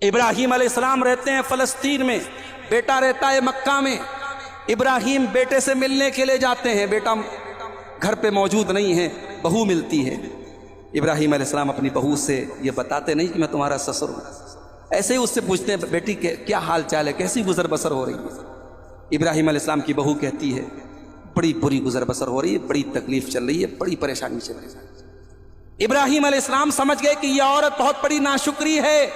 ابراہیم علیہ السلام رہتے ہیں فلسطین میں، بیٹا رہتا ہے مکہ میں۔ ابراہیم بیٹے سے ملنے کے لیے جاتے ہیں، بیٹا گھر پہ موجود نہیں ہے، بہو ملتی ہے۔ ابراہیم علیہ السلام اپنی بہو سے یہ بتاتے نہیں کہ میں تمہارا سسر ہوں، ایسے ہی اس سے پوچھتے ہیں بیٹی کیا حال چال ہے، کیسی گزر بسر ہو رہی ہے۔ ابراہیم علیہ السلام کی بہو کہتی ہے بڑی بری گزر بسر ہو رہی ہے، بڑی تکلیف چل رہی ہے، بڑی پریشانی چل رہی ہے۔ ابراہیم علیہ السلام سمجھ گئے کہ یہ عورت بہت بڑی ناشکری ہے،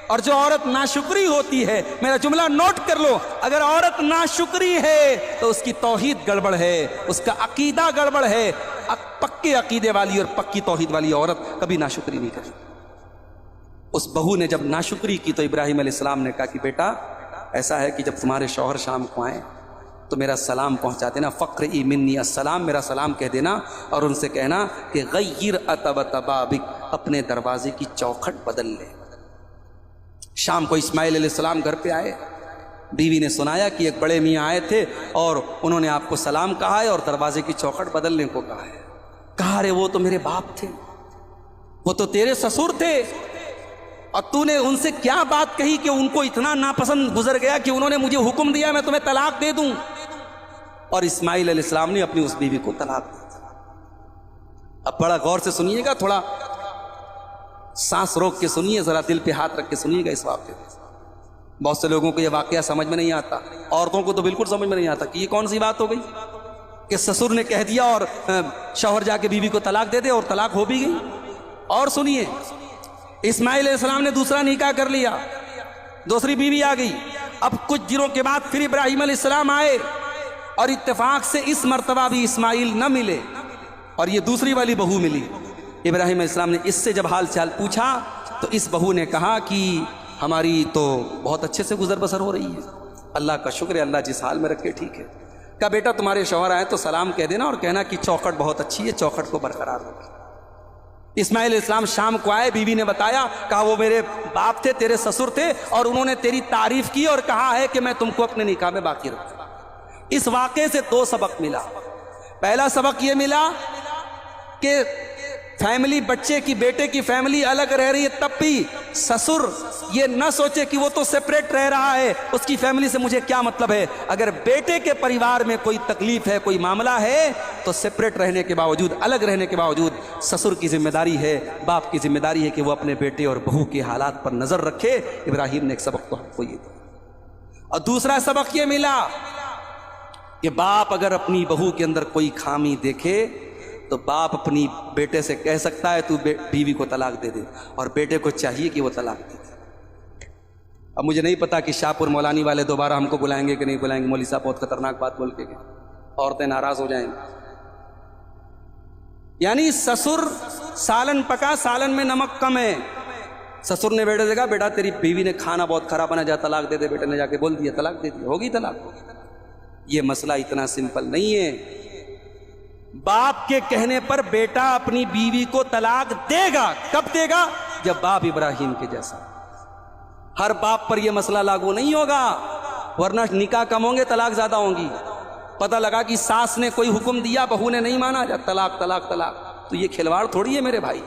اور جو عورت ناشکری ہوتی ہے، میرا جملہ نوٹ کر لو، اگر عورت ناشکری ہے تو اس کی توحید گڑبڑ ہے، اس کا عقیدہ گڑبڑ ہے۔ پکے عقیدے والی اور پکی توحید والی عورت کبھی ناشکری نہیں کرتی۔ اس بہو نے جب ناشکری کی تو ابراہیم علیہ السلام نے کہا کہ بیٹا ایسا ہے کہ جب تمہارے شوہر شام کو آئیں تو میرا سلام پہنچا دینا، فقرئی منی السلام، میرا سلام کہہ دینا، اور ان سے کہنا کہ غیر اتبت بابک، اپنے دروازے کی چوکھٹ بدل لے۔ شام کو اسماعیل علیہ السلام گھر پہ آئے، بیوی نے سنایا کہ ایک بڑے میاں آئے تھے اور انہوں نے آپ کو سلام کہا ہے اور دروازے کی چوکھٹ بدلنے کو کہا ہے۔ کہا رے وہ تو میرے باپ تھے، وہ تو تیرے سسر تھے، اور تو نے ان سے کیا بات کہی کہ ان کو اتنا ناپسند گزر گیا کہ انہوں نے مجھے حکم دیا میں تمہیں طلاق دے دوں۔ اور اسماعیل علیہ السلام نے اپنی اس بیوی کو طلاق دی۔ اب بڑا غور سے سنیے گا، تھوڑا سانس روک کے سنیے، ذرا دل پہ ہاتھ رکھ کے سنیے گا اس واقعے کو۔ بہت سے لوگوں کو یہ واقعہ سمجھ میں نہیں آتا، عورتوں کو تو بالکل سمجھ میں نہیں آتا کہ یہ کون سی بات ہو گئی کہ سسر نے کہہ دیا اور شوہر جا کے بیوی کو طلاق دے دے، اور طلاق ہو بھی گئی۔ اور سنیے، اسماعیل علیہ السلام نے دوسرا نکاح کر لیا، دوسری بیوی آ گئی۔ اب کچھ دنوں کے بعد پھر ابراہیم علیہ السلام آئے، اور اتفاق سے اس مرتبہ بھی اسماعیل نہ ملے اور یہ دوسری والی بہو ملی۔ ابراہیم علیہ السلام نے اس سے جب حال چال پوچھا تو اس بہو نے کہا کہ ہماری تو بہت اچھے سے گزر بسر ہو رہی ہے، اللہ کا شکر ہے، اللہ جس حال میں رکھے ٹھیک ہے۔ کہا بیٹا تمہارے شوہر آئے تو سلام کہہ دینا اور کہنا کہ چوکھٹ بہت اچھی ہے، چوکھٹ کو برقرار رکھے۔ اسماعیل علیہ السلام شام کو آئے، بیوی نے بتایا، کہا وہ میرے باپ تھے، تیرے سسر تھے، اور انہوں نے تیری تعریف کی اور کہا ہے کہ میں تم کو اپنے نکاح میں باقی رکھوں۔ اس واقعے سے دو سبق ملا۔ پہلا سبق یہ ملا کہ فیملی، بچے کی، بیٹے کی فیملی الگ رہ رہی ہے، تب بھی سسر یہ نہ سوچے کہ وہ تو سپریٹ رہ رہا ہے، اس کی فیملی سے مجھے کیا مطلب ہے۔ اگر بیٹے کے پریوار میں کوئی تکلیف ہے، کوئی معاملہ ہے، تو سپریٹ رہنے کے باوجود، الگ رہنے کے باوجود سسر کی ذمہ داری ہے، باپ کی ذمہ داری ہے کہ وہ اپنے بیٹے اور بہو کے حالات پر نظر رکھے۔ ابراہیم نے ایک سبق تو ہم کو یہ دیا۔ اور دوسرا سبق یہ ملا کہ باپ اگر اپنی بہو کے اندر کوئی خامی دیکھے تو باپ اپنی بیٹے سے کہہ سکتا ہے تو بیوی کو طلاق دے دے، اور بیٹے کو چاہیے کہ وہ طلاق دے دے۔ اب مجھے نہیں پتا کہ شاہ پور مولانی والے دوبارہ ہم کو بلائیں گے کہ نہیں بلائیں گے، مولوی صاحب بہت خطرناک بات بول کے گئے، عورتیں ناراض ہو جائیں گی۔ یعنی سسر سالن پکا، سالن میں نمک کم ہے۔ سسر نے بیٹے سے کہا بیٹا تیری بیوی نے کھانا بہت خراب بنا، جا طلاق دے دے، بیٹے نے جا کے بول دیا طلاق دے دیا، ہوگی طلاق۔ یہ مسئلہ اتنا سمپل نہیں ہے۔ باپ کے کہنے پر بیٹا اپنی بیوی کو طلاق دے گا، کب دے گا؟ جب باپ ابراہیم کے جیسا۔ ہر باپ پر یہ مسئلہ لاگو نہیں ہوگا، ورنہ نکاح کم ہوں گے، طلاق زیادہ ہوں گی۔ پتہ لگا کہ ساس نے کوئی حکم دیا، بہو نے نہیں مانا، جب طلاق طلاق طلاق، تو یہ کھلواڑ تھوڑی ہے میرے بھائی۔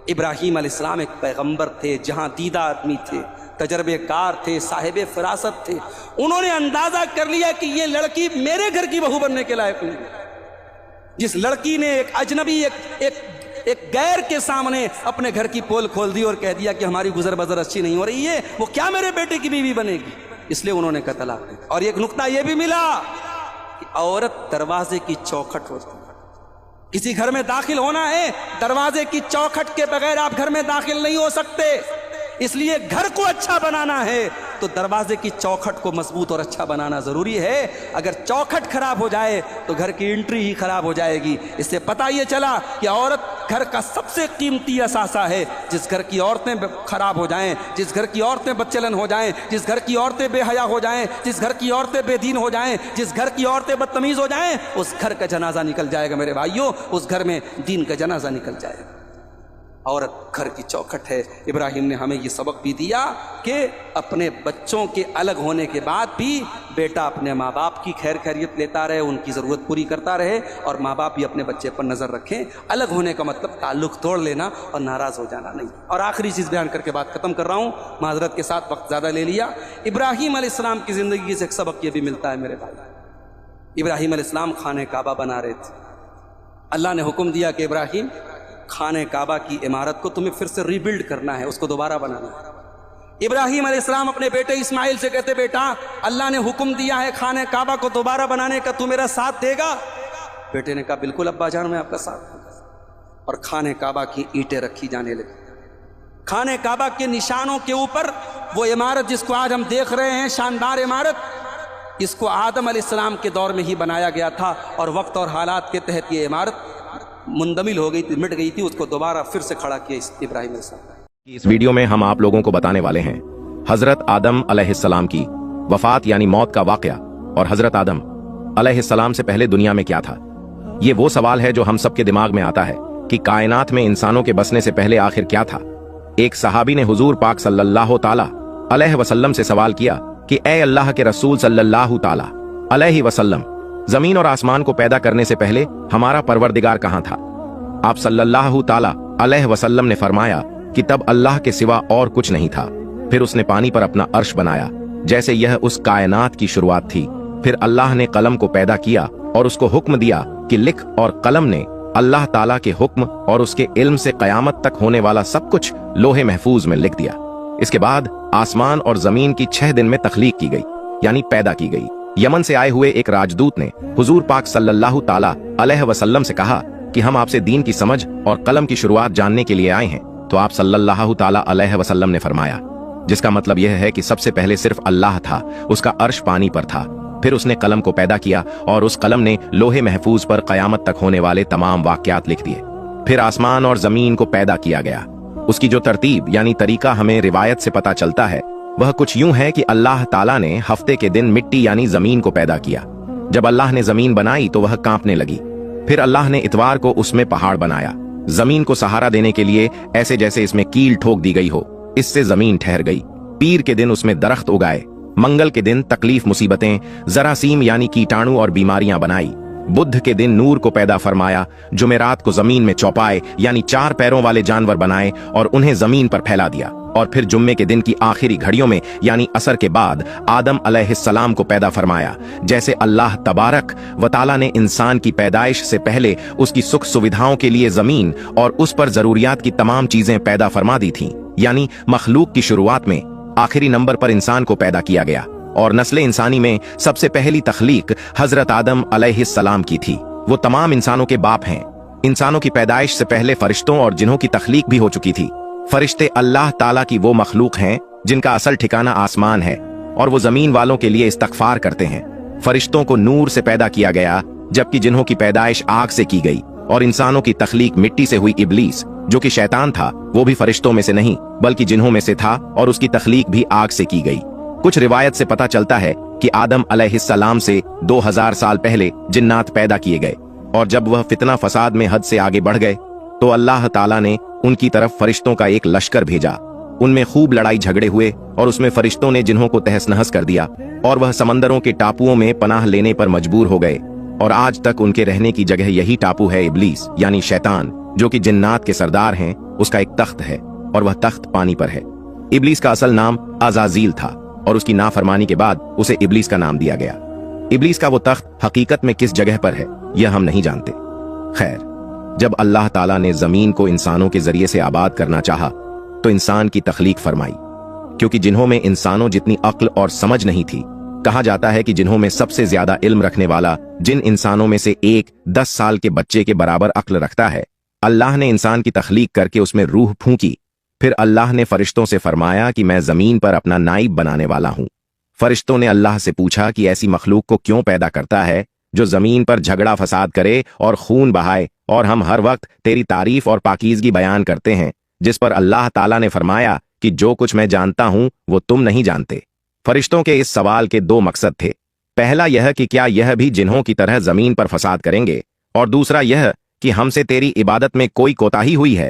ابراہیم علیہ السلام ایک پیغمبر تھے، جہاں دیدہ آدمی تھے، تجربے کار تھے، صاحب فراست تھے۔ انہوں نے اندازہ کر لیا کہ یہ لڑکی میرے گھر کی بہو بننے کے لائق نہیں ہے۔ جس لڑکی نے ایک اجنبی، ایک غیر کے سامنے اپنے گھر کی پول کھول دی اور کہہ دیا کہ ہماری گزر بسر اچھی نہیں ہو رہی ہے، وہ کیا میرے بیٹے کی بیوی بنے گی؟ اس لیے انہوں نے کہا طلاق دے۔ اور ایک نقطہ یہ بھی ملا کہ عورت دروازے کی چوکھٹ ہوتی ہے۔ کسی گھر میں داخل ہونا ہے، دروازے کی چوکھٹ کے بغیر آپ گھر میں داخل نہیں ہو سکتے۔ اس لیے گھر کو اچھا بنانا ہے تو دروازے کی چوکھٹ کو مضبوط اور اچھا بنانا ضروری ہے۔ اگر چوکھٹ خراب ہو جائے تو گھر کی انٹری ہی خراب ہو جائے گی۔ اس سے پتہ یہ چلا کہ عورت گھر کا سب سے قیمتی اثاثہ ہے۔ جس گھر کی عورتیں خراب ہو جائیں، جس گھر کی عورتیں بدچلن ہو جائیں، جس گھر کی عورتیں بے حیا ہو جائیں، جس گھر کی عورتیں بے دین ہو جائیں، جس گھر کی عورتیں بدتمیز ہو جائیں، اس گھر کا جنازہ نکل جائے گا میرے بھائیوں، اس گھر میں دین کا جنازہ نکل جائے گا۔ عورت گھر کی چوکھٹ ہے۔ ابراہیم نے ہمیں یہ سبق بھی دیا کہ اپنے بچوں کے الگ ہونے کے بعد بھی بیٹا اپنے ماں باپ کی خیر خیریت لیتا رہے، ان کی ضرورت پوری کرتا رہے، اور ماں باپ بھی اپنے بچے پر نظر رکھیں۔ الگ ہونے کا مطلب تعلق توڑ لینا اور ناراض ہو جانا نہیں۔ اور آخری چیز بیان کر کے بات ختم کر رہا ہوں، معذرت کے ساتھ وقت زیادہ لے لیا۔ ابراہیم علیہ السلام کی زندگی سے ایک سبق یہ بھی ملتا ہے میرے بھائی۔ ابراہیم علیہ السلام خانہ کعبہ بنا رہے تھے۔ اللہ نے حکم دیا کہ ابراہیم، خانہ کعبہ کی عمارت کو تمہیں پھر سے ری بلڈ کرنا ہے، اس کو دوبارہ بنانا ہے۔ ابراہیم علیہ السلام اپنے بیٹے اسماعیل سے کہتے، بیٹا اللہ نے حکم دیا ہے خانہ کعبہ کو دوبارہ بنانے کا، تو میرا ساتھ دے گا؟ بیٹے نے کہا بالکل ابا جان، میں آپ کا ساتھ دوں گا۔ اور خانہ کعبہ کی اینٹیں رکھی جانے لگی۔ خانہ کعبہ کے نشانوں کے اوپر وہ عمارت جس کو آج ہم دیکھ رہے ہیں، شاندار عمارت، اس کو آدم علیہ السلام کے دور میں ہی بنایا گیا تھا، اور وقت اور حالات کے تحت یہ عمارت مندمل ہو گئی تھی، مٹ گئی تھی، اس کو دوبارہ پھر سے کھڑا کیا ابراہیم علیہ السلام۔ اس ویڈیو میں ہم آپ لوگوں کو بتانے والے ہیں حضرت آدم علیہ السلام کی وفات یعنی موت کا واقعہ، اور حضرت آدم علیہ السلام سے پہلے دنیا میں کیا تھا۔ یہ وہ سوال ہے جو ہم سب کے دماغ میں آتا ہے کہ کائنات میں انسانوں کے بسنے سے پہلے آخر کیا تھا۔ ایک صحابی نے حضور پاک صلی اللہ تعالی علیہ وسلم سے سوال کیا کہ اے اللہ کے رسول صلی اللہ تعالی علیہ وسلم، زمین اور آسمان کو پیدا کرنے سے پہلے ہمارا پروردگار کہاں تھا؟ آپ صلی اللہ تعالی علیہ وسلم نے فرمایا کہ تب اللہ کے سوا اور کچھ نہیں تھا، پھر اس نے پانی پر اپنا عرش بنایا جیسے یہ اس کائنات کی شروعات تھی، پھر اللہ نے قلم کو پیدا کیا اور اس کو حکم دیا کہ لکھ، اور قلم نے اللہ تعالیٰ کے حکم اور اس کے علم سے قیامت تک ہونے والا سب کچھ لوح محفوظ میں لکھ دیا۔ اس کے بعد آسمان اور زمین کی 6 دن میں تخلیق کی گئی، یعنی پیدا کی گئی۔ یمن سے آئے ہوئے ایک راجدوت نے حضور پاک صلی اللہ تعالی علیہ وسلم سے کہا کہ ہم آپ سے دین کی سمجھ اور قلم کی شروعات جاننے کے لیے آئے ہیں، تو آپ صلی اللہ تعالی علیہ وسلم نے فرمایا، جس کا مطلب یہ ہے کہ سب سے پہلے صرف اللہ تھا، اس کا عرش پانی پر تھا، پھر اس نے قلم کو پیدا کیا اور اس قلم نے لوح محفوظ پر قیامت تک ہونے والے تمام واقعات لکھ دیے، پھر آسمان اور زمین کو پیدا کیا گیا۔ اس کی جو ترتیب یعنی طریقہ ہمیں روایت سے پتا چلتا ہے وہ کچھ یوں ہے کہ اللہ تعالیٰ نے ہفتے کے دن مٹی یعنی زمین کو پیدا کیا۔ جب اللہ نے زمین بنائی تو وہ کانپنے لگی، پھر اللہ نے اتوار کو اس میں پہاڑ بنایا، زمین کو سہارا دینے کے لیے ایسے جیسے اس میں کیل ٹھوک دی گئی ہو، اس سے زمین ٹھہر گئی۔ پیر کے دن اس میں درخت اگائے، منگل کے دن تکلیف مصیبتیں، جراثیم یعنی کیٹانو اور بیماریاں بنائی، بدھ کے دن نور کو پیدا فرمایا، جمعرات کو زمین میں چوپائے یعنی 4 پیروں والے جانور بنائے اور انہیں زمین پر پھیلا دیا، اور پھر جمعے کے دن کی آخری گھڑیوں میں یعنی عصر کے بعد آدم علیہ السلام کو پیدا فرمایا۔ جیسے اللہ تبارک و تعالی نے انسان کی پیدائش سے پہلے اس کی سکھ سویدھاؤں کے لیے زمین اور اس پر ضروریات کی تمام چیزیں پیدا فرما دی تھیں، یعنی مخلوق کی شروعات میں آخری نمبر پر انسان کو پیدا کیا گیا، اور نسل انسانی میں سب سے پہلی تخلیق حضرت آدم علیہ السلام کی تھی۔ وہ تمام انسانوں کے باپ ہیں۔ انسانوں کی پیدائش سے پہلے فرشتوں اور جنوں کی تخلیق بھی ہو چکی تھی۔ فرشتے اللہ تعالیٰ کی وہ مخلوق ہیں جن کا اصل ٹھکانہ آسمان ہے، اور وہ زمین والوں کے لیے استغفار کرتے ہیں۔ فرشتوں کو نور سے پیدا کیا گیا، جبکہ جنہوں کی پیدائش آگ سے کی گئی، اور انسانوں کی تخلیق مٹی سے ہوئی۔ ابلیس جو کہ شیطان تھا وہ بھی فرشتوں میں سے نہیں بلکہ جنہوں میں سے تھا، اور اس کی تخلیق بھی آگ سے کی گئی۔ کچھ روایت سے پتا چلتا ہے کہ آدم علیہ السلام سے 2000 سال پہلے جنات پیدا کیے گئے، اور جب وہ فتنہ فساد میں حد سے آگے بڑھ گئے تو اللہ تعالیٰ نے ان کی طرف فرشتوں کا ایک لشکر بھیجا۔ ان میں خوب لڑائی جھگڑے ہوئے، اور اس میں فرشتوں نے جنہوں کو تہس نہس کر دیا، اور وہ سمندروں کے ٹاپوؤں میں پناہ لینے پر مجبور ہو گئے، اور آج تک ان کے رہنے کی جگہ یہی ٹاپو ہے۔ ابلیس یعنی شیطان جو کہ جنات کے سردار ہیں، اس کا ایک تخت ہے، اور وہ تخت پانی پر ہے۔ ابلیس کا اصل نام عزازیل تھا، اور اس کی نافرمانی کے بعد اسے ابلیس کا نام دیا گیا۔ ابلیس کا وہ تخت حقیقت میں کس جگہ پر ہے یہ ہم نہیں جانتے۔ خیر، جب اللہ تعالیٰ نے زمین کو انسانوں کے ذریعے سے آباد کرنا چاہا تو انسان کی تخلیق فرمائی، کیونکہ جنہوں میں انسانوں جتنی عقل اور سمجھ نہیں تھی۔ کہا جاتا ہے کہ جنہوں میں سب سے زیادہ علم رکھنے والا جن انسانوں میں سے ایک 10 سال کے بچے کے برابر عقل رکھتا ہے، اللہ نے انسان کی تخلیق کر کے اس میں روح پھونکی۔ پھر اللہ نے فرشتوں سے فرمایا کہ میں زمین پر اپنا نائب بنانے والا ہوں۔ فرشتوں نے اللہ سے پوچھا کہ ایسی مخلوق کو کیوں پیدا کرتا ہے جو زمین پر جھگڑا فساد کرے اور خون بہائے، اور ہم ہر وقت تیری تعریف اور پاکیزگی بیان کرتے ہیں۔ جس پر اللہ تعالیٰ نے فرمایا کہ جو کچھ میں جانتا ہوں وہ تم نہیں جانتے۔ فرشتوں کے اس سوال کے 2 مقصد تھے، پہلا یہ کہ کیا یہ بھی جنہوں کی طرح زمین پر فساد کریں گے، اور دوسرا یہ کہ ہم سے تیری عبادت میں کوئی کوتاہی ہوئی ہے۔